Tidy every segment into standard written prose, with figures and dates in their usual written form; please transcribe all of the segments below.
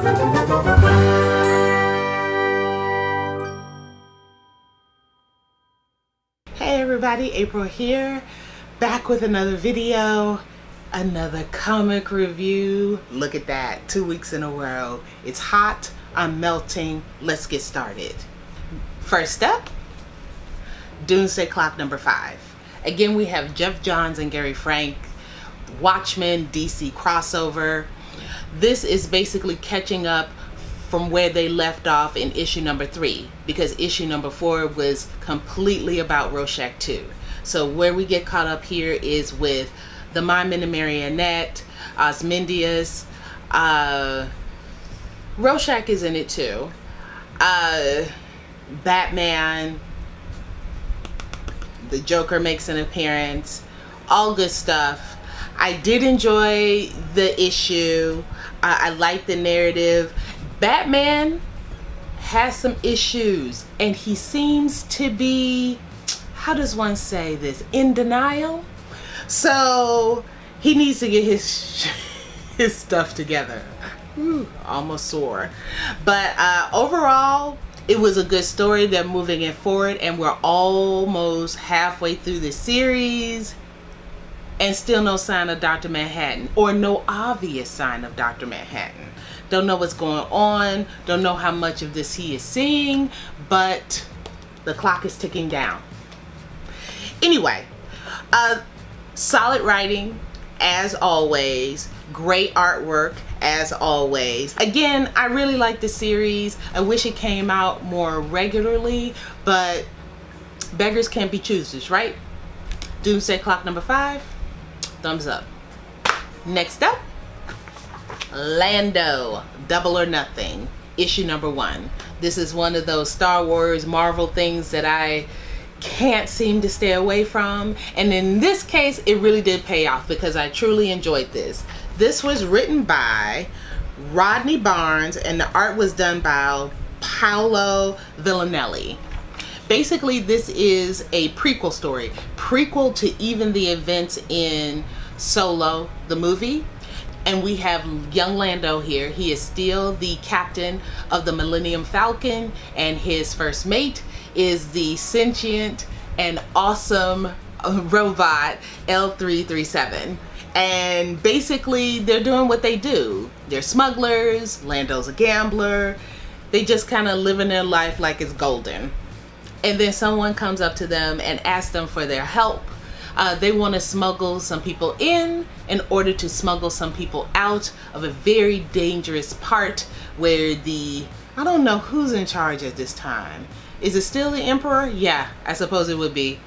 Hey everybody, April here, back with another video, another comic review. Look at that, 2 weeks in a row. It's hot, I'm melting, let's get started. First up, Doomsday Clock number 5. Again, we have Jeff Johns and Gary Frank, Watchmen DC crossover. This is basically catching up from where they left off in issue number 3, because issue number 4 was completely about Rorschach 2. So where we get caught up here is with the Mime and the Marionette, Osmondius, Rorschach is in it too, Batman, the Joker makes an appearance, all good stuff. I did enjoy the issue. I like the narrative. Batman has some issues and he seems to be, how does one say this, in denial. So he needs to get his stuff together. Ooh, almost sore. But overall, it was a good story. They're moving it forward and we're almost halfway through the series and still no sign of Dr. Manhattan, or no obvious sign of Dr. Manhattan. Don't know what's going on, don't know how much of this he is seeing, but the clock is ticking down. Anyway, solid writing as always, great artwork as always. Again, I really like the series. I wish it came out more regularly, but beggars can't be choosers, right? Doomsday Clock number 5, thumbs up. Next up, Lando, Double or Nothing, issue number 1. This is one of those Star Wars Marvel things that I can't seem to stay away from, and in this case it really did pay off because I truly enjoyed this. This was written by Rodney Barnes and the art was done by Paolo Villanelli. Basically, this is a prequel story, prequel to even the events in Solo, the movie. And we have young Lando here. He is still the captain of the Millennium Falcon, and his first mate is the sentient and awesome robot L337. And basically, they're doing what they do. They're smugglers. Lando's a gambler. They just kind of living their life like it's golden. And then someone comes up to them and asks them for their help. They want to smuggle some people in order to smuggle some people out of a very dangerous part where I don't know who's in charge at this time. Is it still the Emperor? Yeah, I suppose it would be.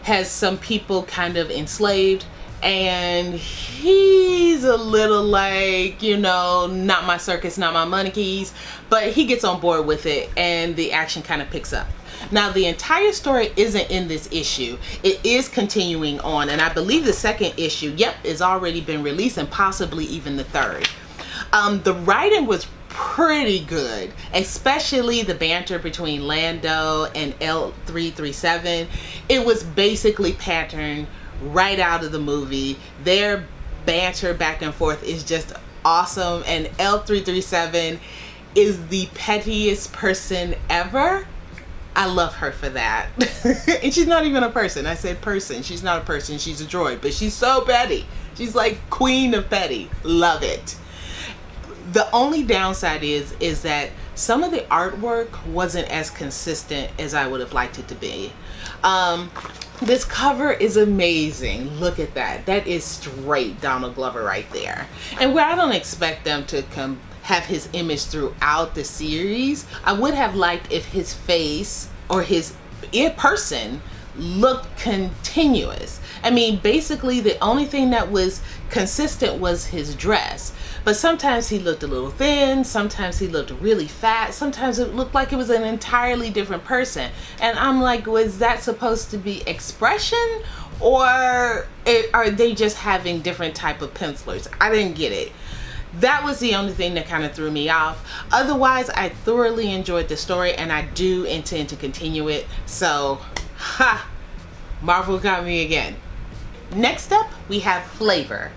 Has some people kind of enslaved, and he's a little like, you know, not my circus, not my monkeys, but he gets on board with it and the action kind of picks up. Now, the entire story isn't in this issue. It is continuing on, and I believe the second issue, is already been released, and possibly even the third. The writing was pretty good, especially the banter between Lando and L337. It was basically patterned right out of the movie. Their banter back and forth is just awesome, and L337 is the pettiest person ever. I love her for that. And she's not even a person. I said person. She's not a person. She's a droid. But she's so petty. She's like queen of petty. Love it. The only downside is that some of the artwork wasn't as consistent as I would have liked it to be. This cover is amazing. Look at that. That is straight Donald Glover right there. And where I don't expect them to have his image throughout the series, I would have liked if his face or his person looked continuous. I mean, basically the only thing that was consistent was his dress, but sometimes he looked a little thin, sometimes he looked really fat, sometimes it looked like it was an entirely different person, and I'm like, was that supposed to be expression, or are they just having different type of pencilers? I didn't get it. That was the only thing that kind of threw me off. Otherwise, I thoroughly enjoyed the story and I do intend to continue it. So, Marvel got me again. Next up, we have Flavor.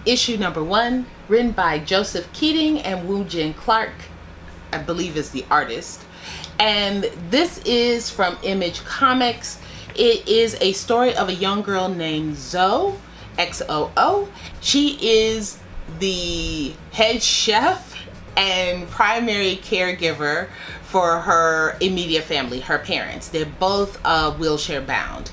issue number 1, written by Joseph Keating and Woo Jin Clark, I believe is the artist. And this is from Image Comics. It is a story of a young girl named Zoe, XOO. She is the head chef and primary caregiver for her immediate family, her parents. They're both wheelchair bound.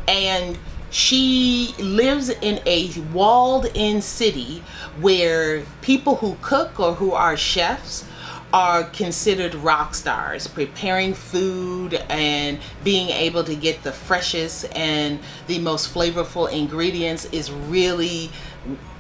And she lives in a walled-in city where people who cook or who are chefs are considered rock stars. Preparing food and being able to get the freshest and the most flavorful ingredients is really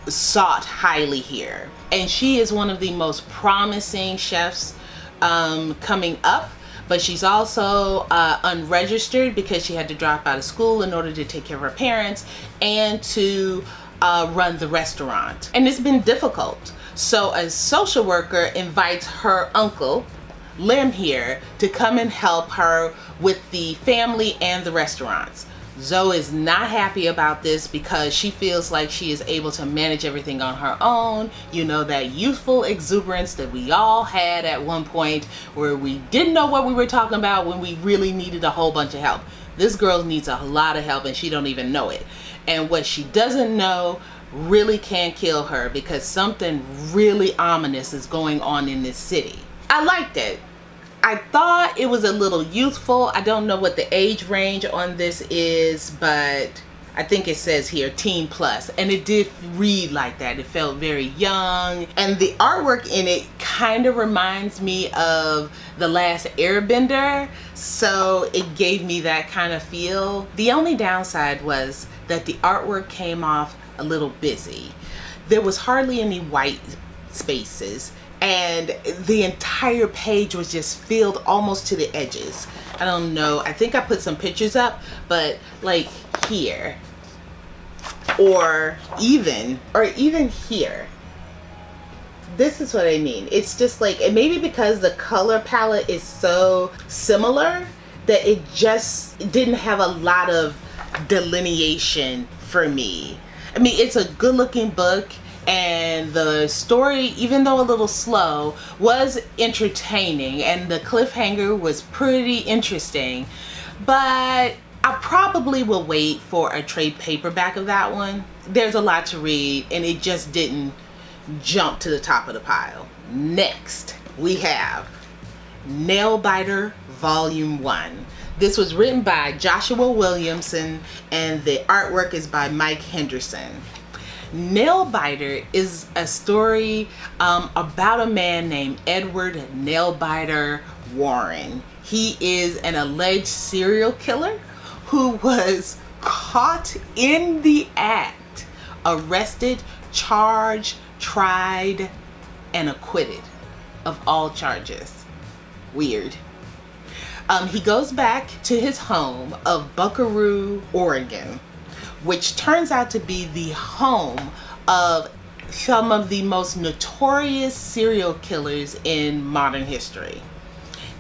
sought highly here. And she is one of the most promising chefs coming up, but she's also unregistered because she had to drop out of school in order to take care of her parents and to run the restaurant. And it's been difficult. So a social worker invites her uncle, Lim, here to come and help her with the family and the restaurants. Zoe is not happy about this because she feels like she is able to manage everything on her own. You know, that youthful exuberance that we all had at one point where we didn't know what we were talking about when we really needed a whole bunch of help. This girl needs a lot of help and she don't even know it. And what she doesn't know really can kill her because something really ominous is going on in this city. I liked it. I thought it was a little youthful. I don't know what the age range on this is, but I think it says here teen plus, and it did read like that. It felt very young, and the artwork in it kind of reminds me of The Last Airbender, so it gave me that kind of feel. The only downside was that the artwork came off a little busy. There was hardly any white spaces, and the entire page was just filled almost to the edges. I don't know, I think I put some pictures up, but like here, or even here. This is what I mean. It's just like, and maybe because the color palette is so similar that it just didn't have a lot of delineation for me. I mean, it's a good looking book, and the story, even though a little slow, was entertaining, and the cliffhanger was pretty interesting. But I probably will wait for a trade paperback of that one. There's a lot to read, and it just didn't jump to the top of the pile. Next, we have Nailbiter Volume 1. This was written by Joshua Williamson, and the artwork is by Mike Henderson. Nailbiter is a story about a man named Edward Nailbiter Warren. He is an alleged serial killer who was caught in the act, arrested, charged, tried, and acquitted of all charges. Weird. He goes back to his home of Buckaroo, Oregon, which turns out to be the home of some of the most notorious serial killers in modern history.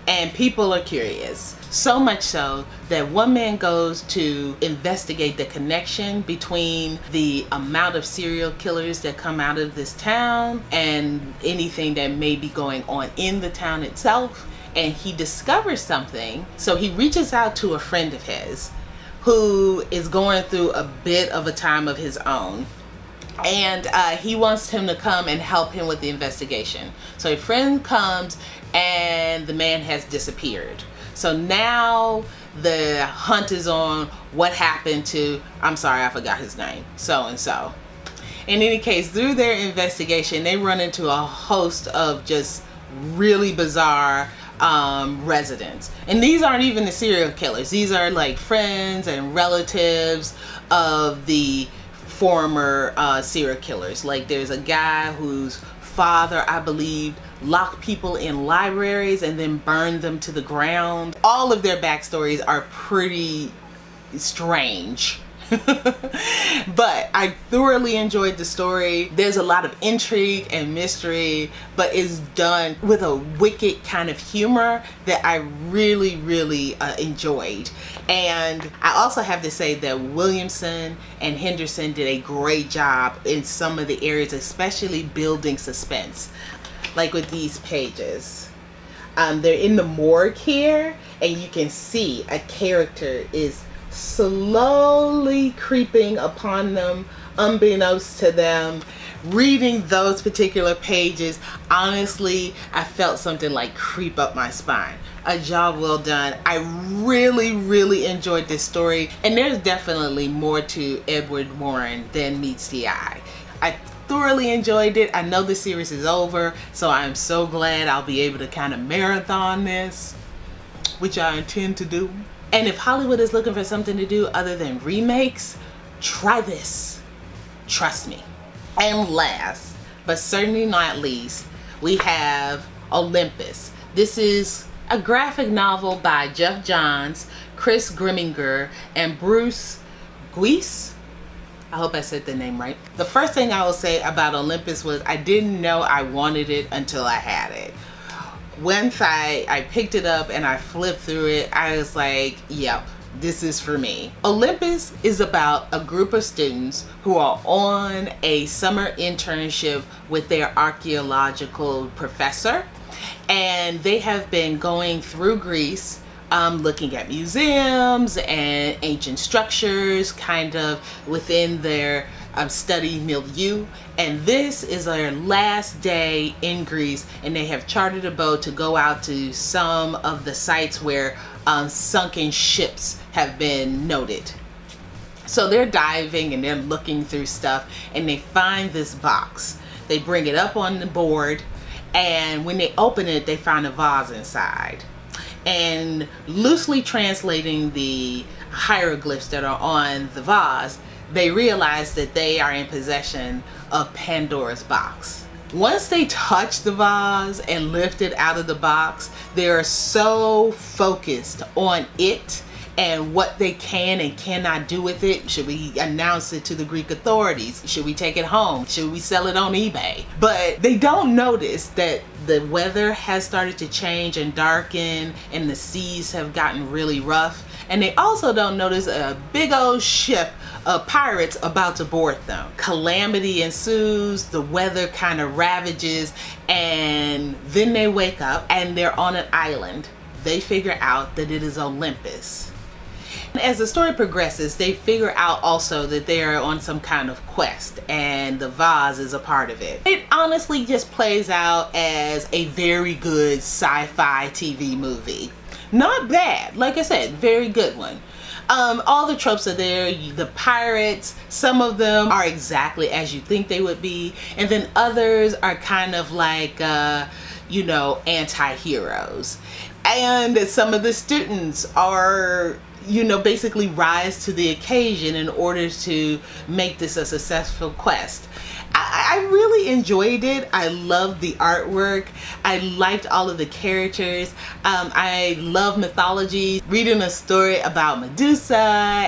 And people are curious. So much so that one man goes to investigate the connection between the amount of serial killers that come out of this town and anything that may be going on in the town itself. And he discovers something, so he reaches out to a friend of his who is going through a bit of a time of his own, and he wants him to come and help him with the investigation. So a friend comes, and the man has disappeared. So now the hunt is on what happened to, I'm sorry, I forgot his name, so and so. In any case, through their investigation, they run into a host of just really bizarre residents, and these aren't even the serial killers. These are like friends and relatives of the former serial killers. Like there's a guy whose father, I believe, locked people in libraries and then burned them to the ground. All of their backstories are pretty strange. But I thoroughly enjoyed the story. There's a lot of intrigue and mystery, but it's done with a wicked kind of humor that I really enjoyed. And I also have to say that Williamson and Henderson did a great job in some of the areas, especially building suspense, like with these pages. They're in the morgue here, and you can see a character is slowly creeping upon them, unbeknownst to them. Reading those particular pages, honestly, I felt something like creep up my spine. A job well done. I really enjoyed this story, and there's definitely more to Edward Warren than meets the eye. I thoroughly enjoyed it. I know the series is over, so I'm so glad I'll be able to kind of marathon this, which I intend to do. And if Hollywood is looking for something to do other than remakes, try this. Trust me. And last, but certainly not least, we have Olympus. This is a graphic novel by Jeff Johns, Chris Grimminger, and Bruce Guice. I hope I said the name right. The first thing I will say about Olympus was I didn't know I wanted it until I had it. Once I picked it up and I flipped through it, I was like, yep, this is for me. Olympus is about a group of students who are on a summer internship with their archaeological professor, and they have been going through Greece, looking at museums and ancient structures kind of within their study milieu. And this is their last day in Greece, and they have chartered a boat to go out to some of the sites where sunken ships have been noted. So they're diving and they're looking through stuff, and they find this box. They bring it up on the board, and when they open it, they find a vase inside. And loosely translating the hieroglyphs that are on the vase, they realize that they are in possession of Pandora's box. Once they touch the vase and lift it out of the box, they are so focused on it and what they can and cannot do with it. Should we announce it to the Greek authorities? Should we take it home? Should we sell it on eBay? But they don't notice that the weather has started to change and darken, and the seas have gotten really rough. And they also don't notice a big old ship of pirates about to board them. Calamity ensues, the weather kind of ravages, and then they wake up and they're on an island. They figure out that it is Olympus. As the story progresses, they figure out also that they are on some kind of quest, and the vase is a part of it. It honestly just plays out as a very good sci-fi TV movie. Not bad, like I said, very good one. All the tropes are there. The pirates, some of them are exactly as you think they would be, and then others are kind of like anti-heroes. And some of the students are basically rise to the occasion in order to make this a successful quest. I really enjoyed it. I loved the artwork. I liked all of the characters. I love mythology. Reading a story about Medusa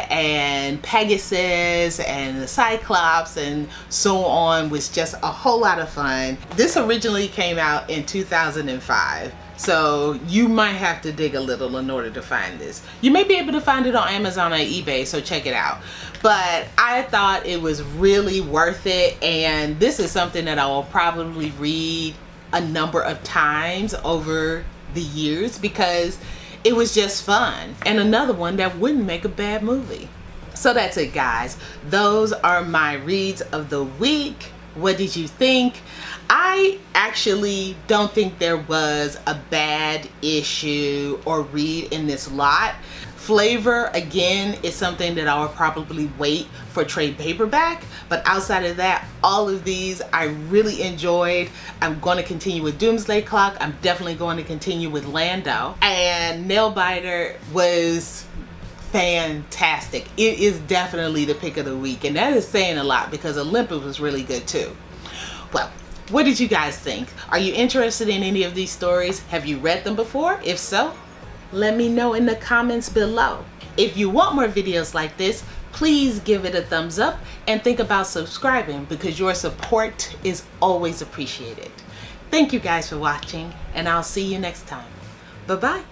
and Pegasus and the Cyclops and so on was just a whole lot of fun. This originally came out in 2005. So you might have to dig a little in order to find this. You may be able to find it on Amazon or eBay, so check it out. But I thought it was really worth it, and this is something that I will probably read a number of times over the years because it was just fun. And another one that wouldn't make a bad movie. So that's it, guys. Those are my reads of the week. What did you think? I actually don't think there was a bad issue or read in this lot. Flavor, again, is something that I will probably wait for trade paperback. But outside of that, all of these I really enjoyed. I'm going to continue with Doomsday Clock. I'm definitely going to continue with Lando. And Nailbiter was fantastic. It is definitely the pick of the week. And that is saying a lot because Olympus was really good too. Well, what did you guys think? Are you interested in any of these stories? Have you read them before? If so, let me know in the comments below. If you want more videos like this, please give it a thumbs up and think about subscribing, because your support is always appreciated. Thank you guys for watching, and I'll see you next time. Bye-bye.